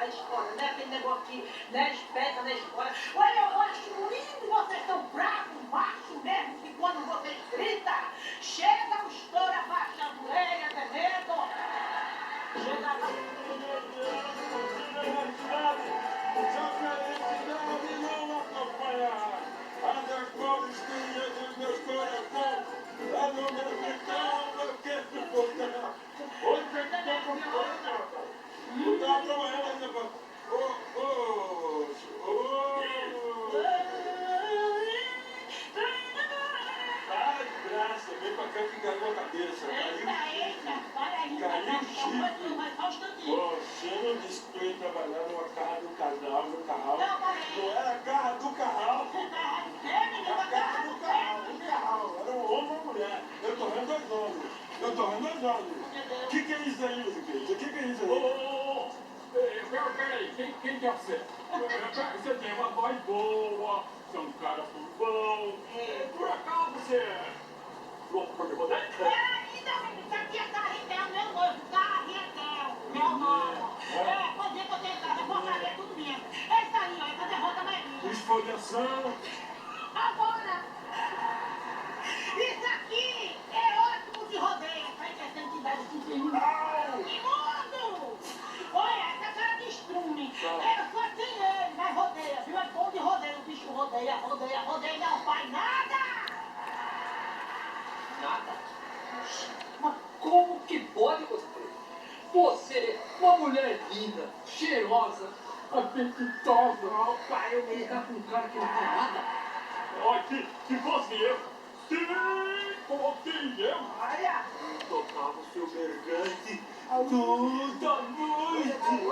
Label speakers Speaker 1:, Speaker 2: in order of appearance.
Speaker 1: da escola, né? Aquele negócio que, né, espeta na escola. Olha, eu acho lindo, vocês são bravos, macho mesmo, que quando vocês gritam, chega o estouro, abaixa a mulher, tá vendo? Chega lá.
Speaker 2: Vem pra cá que caiu a cabeça.
Speaker 1: Eita, olha aí,
Speaker 2: Caiu o chifre.
Speaker 1: mas só um instantinho.
Speaker 2: Você não disse que eu ia trabalhar numa carro do casal, no carro.
Speaker 1: Não, falei.
Speaker 2: Não era a carro do carro.
Speaker 1: Você tá errado, menino,
Speaker 2: A carro do carro, do carro. Era um homem ou uma mulher. Eu tô revezando. O que é isso aí, Luiz? O que é isso aí?
Speaker 3: Peraí, quem que é você? Você tem uma voz boa, você é um cara bom. Por acaso você é louco de rodeio?
Speaker 1: Isso aqui é Carretel, meu noivo, Carretel, meu nome. Pode ver que eu tenho casa, porcaria, tudo mesmo. É isso aí, ó, essa derrota vai vir.
Speaker 2: Esfoliação.
Speaker 1: Agora, isso aqui é ótimo de rodeio, faz questão de idade de imundo! Olha, essa cara de estrume. Eu só tenho ele, mas rodeia, viu? É bom de rodeio, o bicho rodeia, não faz nada!
Speaker 4: Nada? Mas como que pode você? Você, uma mulher linda, cheirosa, apetitosa, pai, eu brigar com um cara que não tem nada?
Speaker 3: Olha, se fosse eu,
Speaker 4: Olha!
Speaker 2: Tocava o seu bergante toda noite.